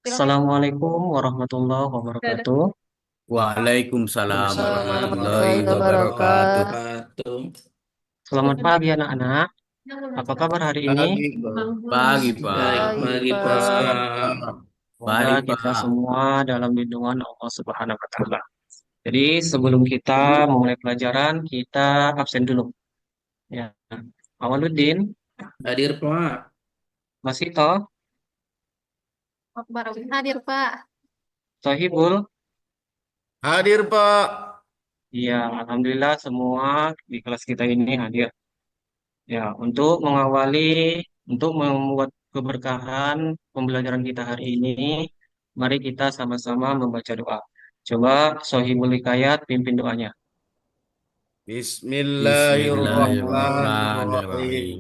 Assalamualaikum warahmatullahi wabarakatuh. Waalaikumsalam warahmatullahi Warahmatullahi wabarakatuh. wabarakatuh. Selamat pagi anak-anak. Apa kabar hari ini? Pagi, pagi, Baik Pak. pagi, Sehat, Pak. Pak. Semoga Baik, kita Pak. semua dalam lindungan Allah Subhanahu wa taala. Jadi sebelum kita memulai pelajaran, kita absen dulu. Ya. Awaluddin, Hadir, Pak. masih toh, Hadir, Pak. Sohibul. Hadir, Pak. Iya, alhamdulillah semua di kelas kita ini hadir. Ya, untuk membuat keberkahan pembelajaran kita hari ini, mari kita sama-sama membaca doa. Coba Sohibul Hikayat pimpin doanya. Bismillahirrahmanirrahim. Bismillahirrahmanirrahim.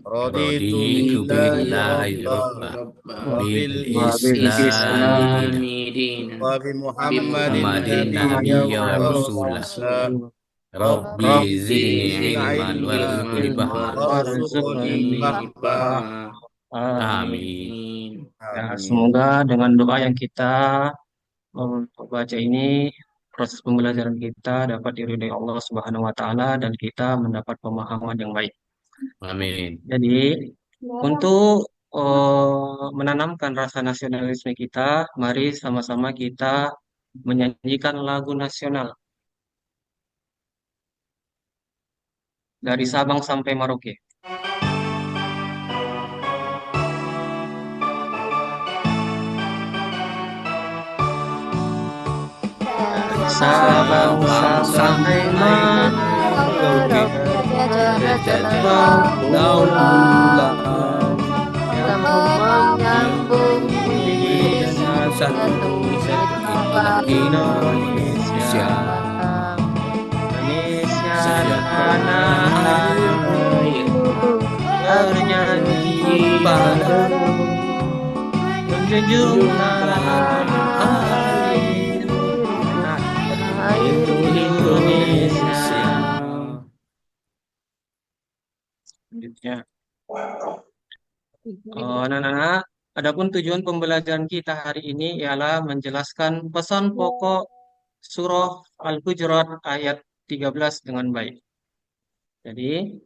Raditu Raditu billahi billahi rabba rabba wa Wah, bil wabil islami Islam, dina Islami dina wa bi bi Muhammadin Muhammadin nabiyya nabiyya wa wa Nabi, rasulah. rasula. Rabbi Rabbi zidni zidni ilman ilma warzuqni ilmu fahma. warzuqni warzuqni Warzuqni fahma. fahma. Amin. Amin. Amin. Ya, Amin. semoga dengan doa yang kita membaca ini, proses pembelajaran kita dapat diridhai Allah Subhanahu wa taala dan kita mendapat pemahaman yang baik. Amin. Jadi, untuk menanamkan rasa nasionalisme kita, mari sama-sama kita menyanyikan lagu nasional dari Sabang sampai Merauke. Dari Sabang Sabang sampai sampai Merauke, Merauke, daun Pulau bulan yang yang menyambung menjadi satu Indonesia. Indonesia. Indonesia tanah Tanah airku bernyanyi padamu, menjunjung tanah airku, tanah Indonesia. Indonesia. Selanjutnya, anak-anak, adapun tujuan pembelajaran kita hari ini ialah menjelaskan pesan pokok Surah Al-Hujurat ayat 13 dengan baik. Jadi,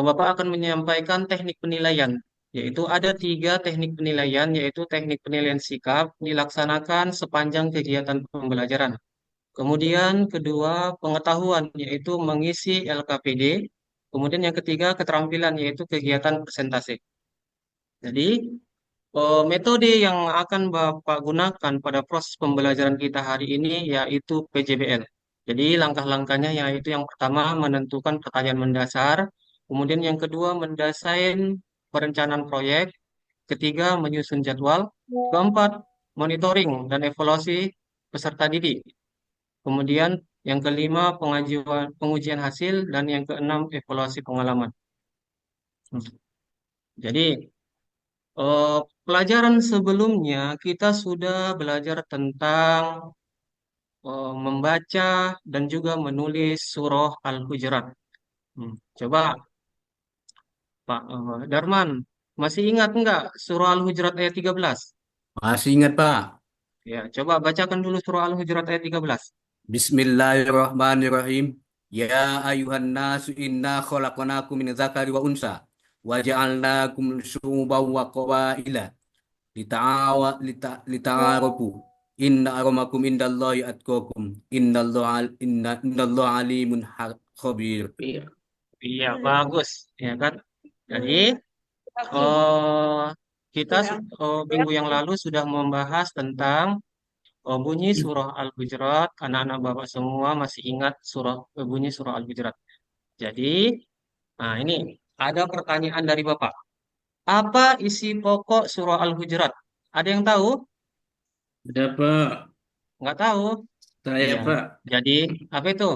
Bapak akan menyampaikan teknik penilaian, yaitu ada tiga teknik penilaian, yaitu teknik penilaian sikap dilaksanakan sepanjang kegiatan pembelajaran. Kemudian kedua, pengetahuan, yaitu mengisi LKPD. Kemudian yang ketiga, keterampilan, yaitu kegiatan presentasi. Jadi, metode yang akan Bapak gunakan pada proses pembelajaran kita hari ini yaitu PJBL. Jadi langkah-langkahnya yaitu yang pertama menentukan pertanyaan mendasar, kemudian yang kedua mendesain perencanaan proyek, ketiga menyusun jadwal, keempat monitoring dan evaluasi peserta didik, kemudian yang kelima pengujian hasil dan yang keenam evaluasi pengalaman. Hmm. Jadi Eh, pelajaran sebelumnya kita sudah belajar tentang membaca dan juga menulis surah Al-Hujurat. Coba Pak Darman, masih ingat enggak surah Al-Hujurat ayat 13? Masih ingat, Pak? Ya, coba bacakan dulu surah Al-Hujurat ayat 13. Bismillahirrahmanirrahim. Ya ayuhan nasu inna khalaqnakum min dzakari wa unsa wa ja'alnakum syu'uban wa qabaila lita'arafu. Inna aramakum indallahi atqakum. Innallaha alimun khabir. Iya. Iya, bagus, ya kan? Jadi eh, kita minggu yang lalu sudah membahas tentang bunyi surah Al-Hujurat. Anak-anak Bapak semua masih ingat bunyi surah Al-Hujurat. Jadi, nah ini ada pertanyaan dari Bapak. Apa isi pokok surah Al-Hujurat? Ada yang tahu? Ada, Pak. Nggak tahu? Saya, Iya. Pak. Jadi, apa itu?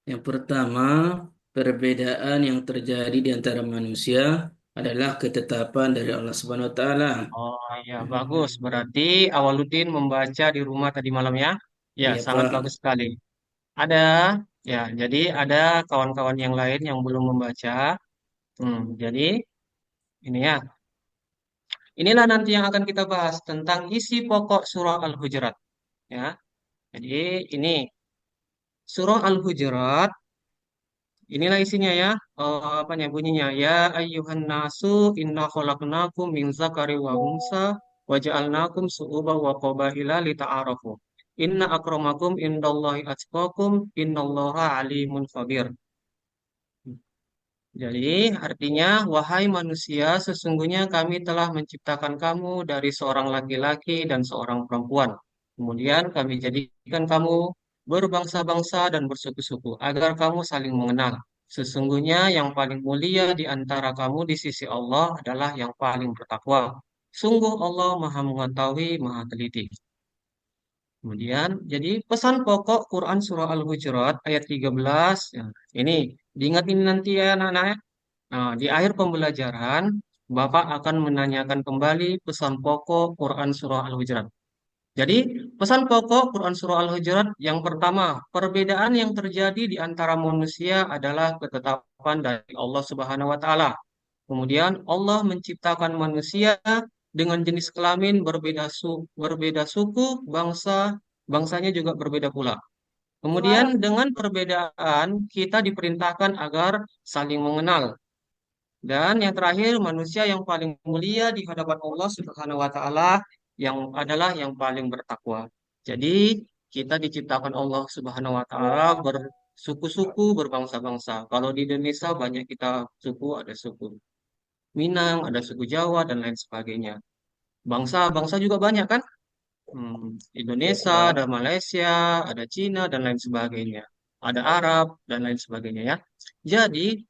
Yang pertama, perbedaan yang terjadi di antara manusia adalah ketetapan dari Allah Subhanahu wa taala. Oh iya, bagus. Berarti Awaludin membaca di rumah tadi malam ya? Ya, Iya, sangat bagus Pak. sekali. Ada, ya. Jadi ada kawan-kawan yang lain yang belum membaca. Jadi ini ya. inilah nanti yang akan kita bahas tentang isi pokok surah Al-Hujurat. Ya, jadi ini surah Al-Hujurat. Inilah isinya ya. Apanya bunyinya? Ya ayyuhan nasu inna khalaqnakum min zakari wa unsa wa ja'alnakum su'uban wa qabaila lita'arafu. Inna akramakum indallahi atqakum innallaha alimun khabir. Jadi artinya wahai manusia sesungguhnya kami telah menciptakan kamu dari seorang laki-laki dan seorang perempuan. Kemudian kami jadikan kamu berbangsa-bangsa dan bersuku-suku agar kamu saling mengenal. Sesungguhnya yang paling mulia di antara kamu di sisi Allah adalah yang paling bertakwa. Sungguh Allah Maha Mengetahui, Maha Teliti. Kemudian, jadi pesan pokok Quran Surah Al-Hujurat ayat 13. Ya, ini diingat ini nanti ya anak-anak ya. Nah, di akhir pembelajaran, Bapak akan menanyakan kembali pesan pokok Quran Surah Al-Hujurat. Jadi, pesan pokok Quran Surah Al-Hujurat yang pertama, perbedaan yang terjadi di antara manusia adalah ketetapan dari Allah Subhanahu wa Ta'ala. Kemudian, Allah menciptakan manusia dengan jenis kelamin berbeda suku, bangsanya juga berbeda pula. Kemudian, dengan perbedaan, kita diperintahkan agar saling mengenal. Dan yang terakhir, manusia yang paling mulia di hadapan Allah Subhanahu wa Ta'ala yang adalah yang paling bertakwa. Jadi, kita diciptakan Allah Subhanahu wa Ta'ala bersuku-suku, berbangsa-bangsa. Kalau di Indonesia banyak kita suku, ada suku Minang, ada suku Jawa dan lain sebagainya. Bangsa-bangsa juga banyak kan? Ya, Indonesia, ada Pak. Malaysia, ada Cina dan lain sebagainya. Ada Arab dan lain sebagainya ya. Jadi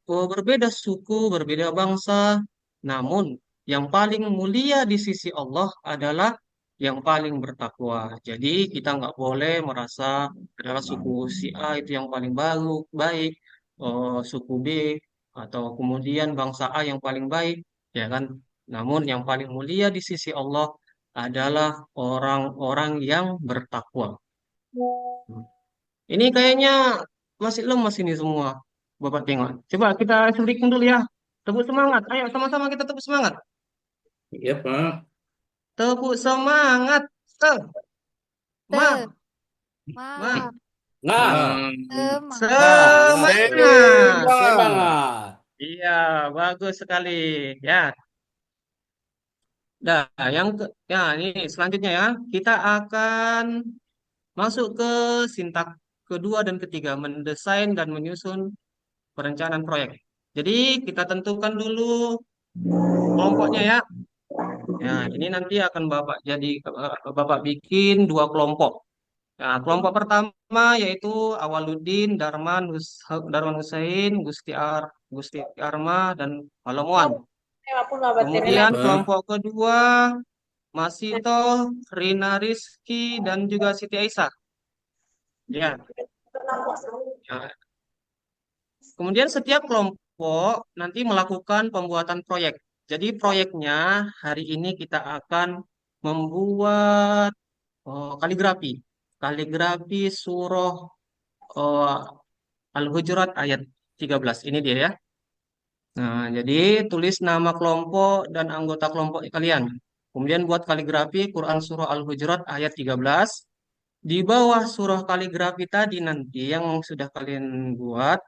berbeda suku, berbeda bangsa, namun yang paling mulia di sisi Allah adalah yang paling bertakwa. Jadi kita nggak boleh merasa adalah suku si A itu yang paling baik, suku B atau kemudian bangsa A yang paling baik, ya kan? Namun yang paling mulia di sisi Allah adalah orang-orang yang bertakwa. Ini kayaknya masih lemas ini semua. Bapak tengok. Coba kita sedikit dulu ya. Tepuk semangat. Ayo sama-sama kita tepuk semangat. Iya, Pak. Tepuk semangat. Eh, ma, ma. Semangat, Nah, Nah, semangat. Semangat. semangat. Iya, bagus sekali. Ya. Nah, ya ini selanjutnya ya. Kita akan masuk ke sintak kedua dan ketiga, mendesain dan menyusun perencanaan proyek. Jadi kita tentukan dulu kelompoknya ya. Ya, ini nanti akan Bapak bikin dua kelompok. Nah, kelompok pertama yaitu Awaluddin, Darman Hussein, Gusti Arma dan Palomuan. iya, Kemudian Pak. kelompok kedua Masito, Rina Rizky dan juga Siti Aisyah. Ya. Ya. Kemudian setiap kelompok nanti melakukan pembuatan proyek. Jadi proyeknya hari ini kita akan membuat kaligrafi. Kaligrafi surah oh, Al-Hujurat ayat 13. Ini dia ya. Nah, jadi tulis nama kelompok dan anggota kelompok kalian. Kemudian buat kaligrafi Quran surah Al-Hujurat ayat 13. Di bawah surah kaligrafi tadi nanti yang sudah kalian buat,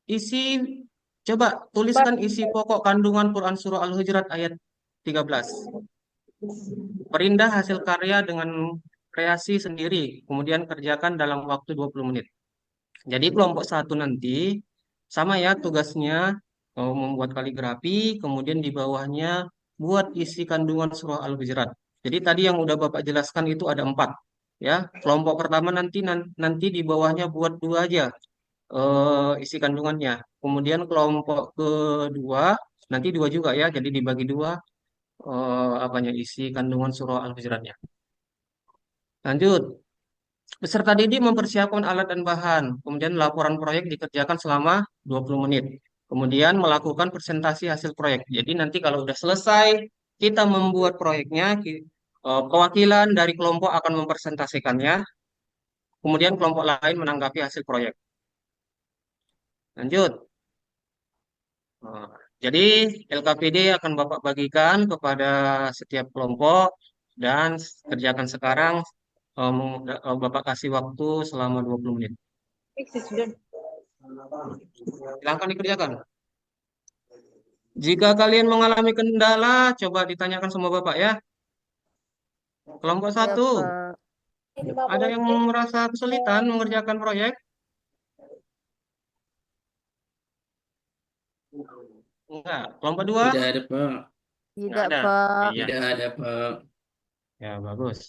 isi coba tuliskan isi pokok kandungan Quran surah Al-Hujurat ayat 13. Perindah hasil karya dengan kreasi sendiri, kemudian kerjakan dalam waktu 20 menit. Jadi kelompok satu nanti sama ya tugasnya membuat kaligrafi, kemudian di bawahnya buat isi kandungan surah Al-Hujurat. Jadi tadi yang udah Bapak jelaskan itu ada 4. Ya, kelompok pertama nanti di bawahnya buat 2 aja isi kandungannya. Kemudian kelompok kedua nanti 2 juga ya, jadi dibagi 2 apanya isi kandungan surah Al-Hujuratnya. Lanjut. Peserta didik mempersiapkan alat dan bahan. Kemudian laporan proyek dikerjakan selama 20 menit. Kemudian melakukan presentasi hasil proyek. Jadi nanti kalau udah selesai, kita membuat proyeknya, perwakilan dari kelompok akan mempresentasikannya. Kemudian kelompok lain menanggapi hasil proyek. Lanjut. Jadi LKPD akan Bapak bagikan kepada setiap kelompok dan kerjakan sekarang. Bapak kasih waktu selama 20 menit. Silahkan dikerjakan. Jika kalian mengalami kendala, coba ditanyakan sama Bapak ya. Kelompok Ya, 1, Pak. ada yang merasa kesulitan mengerjakan proyek? Enggak. Kelompok 2? Tidak ada, Pak. Enggak Tidak, ada. Pak. Iya, Tidak ada, Pak. ya bagus.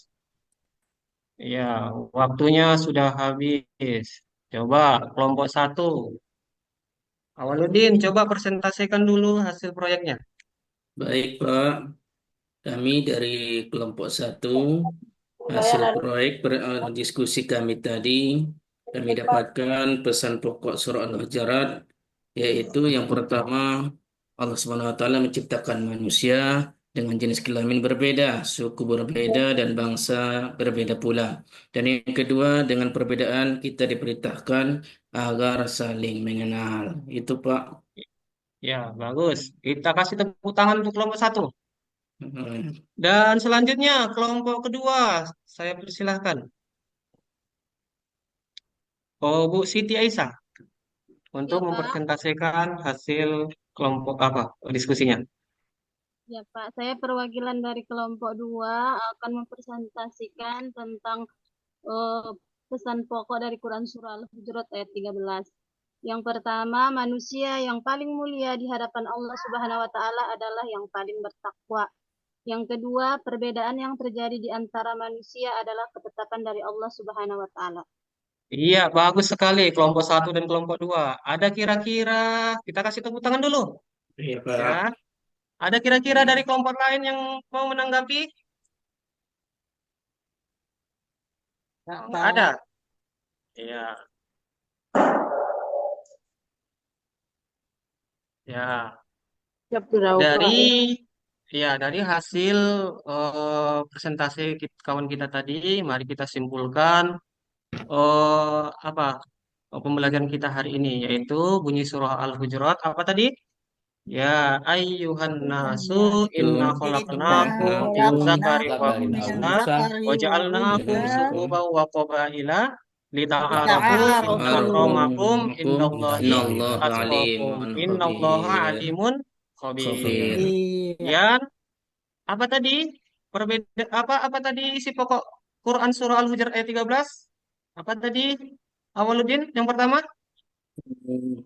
Ya, waktunya sudah habis. Coba kelompok 1. Awaludin, coba presentasikan dulu hasil proyeknya. Baik, Pak. Kami dari kelompok 1, hasil proyek diskusi kami tadi, kami dapatkan pesan pokok surah Al-Hujurat, yaitu yang pertama, Allah Subhanahu wa taala menciptakan manusia dengan jenis kelamin berbeda, suku berbeda, dan bangsa berbeda pula. Dan yang kedua, dengan perbedaan kita diperintahkan agar saling mengenal. Itu, Pak. Ya, bagus. Kita kasih tepuk tangan untuk kelompok 1. Hmm. Dan selanjutnya kelompok kedua, saya persilahkan. Oh, Bu Siti Aisyah untuk Ya, Pak. mempresentasikan hasil kelompok apa diskusinya. Ya, Pak. Saya perwakilan dari kelompok 2 akan mempresentasikan tentang eh, pesan pokok dari Quran Surah Al-Hujurat ayat 13. Yang pertama, manusia yang paling mulia di hadapan Allah Subhanahu wa taala adalah yang paling bertakwa. Yang kedua, perbedaan yang terjadi di antara manusia adalah ketetapan dari Allah Subhanahu wa taala. Iya, bagus sekali kelompok 1 dan kelompok 2. Ada kira-kira, kita kasih tepuk tangan dulu. Iya, Ya, Pak. ada kira-kira dari kelompok lain yang mau menanggapi? Nggak ada. Iya, ya. Dari dari hasil presentasi kawan kita tadi, mari kita simpulkan apa pembelajaran kita hari ini, yaitu bunyi surah Al-Hujurat apa tadi? Ya, ayyuhan nasu inna khalaqnakum min zakarin wa unsa wa ja'alnakum syu'uban wa qabaila lita'arafu akramakum indallahi Innallaha atqakum alimun innallaha khabir. alimun khabir. Khabir. Ya, apa tadi? Apa tadi isi pokok Quran surah Al-Hujurat ayat 13? Apa tadi? Awaludin yang pertama?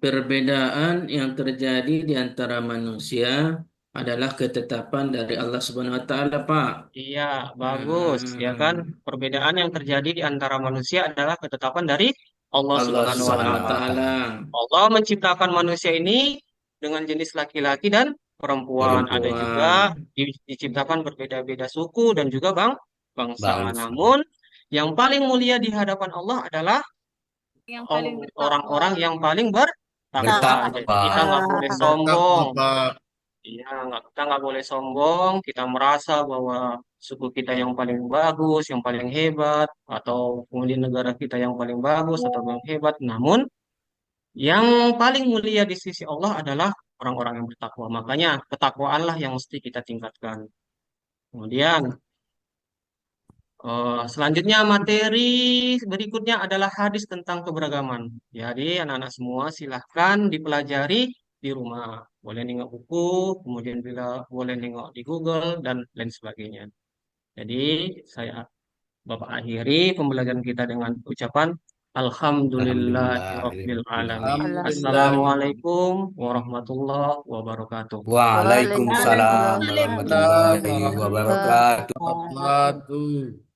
Perbedaan yang terjadi di antara manusia adalah ketetapan dari Allah Subhanahu wa taala, Pak. Iya, bagus. Ya kan? Hmm. Perbedaan yang terjadi di antara manusia adalah ketetapan dari Allah Allah Subhanahu wa Subhanahu wa Ta'ala. taala. Allah menciptakan manusia ini dengan jenis laki-laki dan perempuan. Ada juga Perempuan. diciptakan berbeda-beda suku dan juga bangsa. Bangsa. Namun, yang paling mulia di hadapan Allah adalah Yang paling bertakwa. orang-orang yang paling bertakwa. Jadi Bertakwa. kita nggak boleh sombong. Iya, kita nggak boleh sombong. Kita merasa bahwa suku kita yang paling bagus, yang paling hebat, atau kemudian negara kita yang paling bagus atau yang hebat. Namun, yang paling mulia di sisi Allah adalah orang-orang yang bertakwa. Makanya ketakwaanlah yang mesti kita tingkatkan. Kemudian, selanjutnya materi berikutnya adalah hadis tentang keberagaman. Jadi anak-anak semua silahkan dipelajari di rumah. Boleh nengok buku, kemudian bila boleh nengok di Google dan lain sebagainya. Jadi saya Bapak akhiri pembelajaran kita dengan ucapan Alhamdulillahirabbil alamin. Alhamdulillah. Assalamualaikum warahmatullahi wabarakatuh. Waalaikumsalam Waalaikumsalam warahmatullahi wabarakatuh. warahmatullahi wabarakatuh.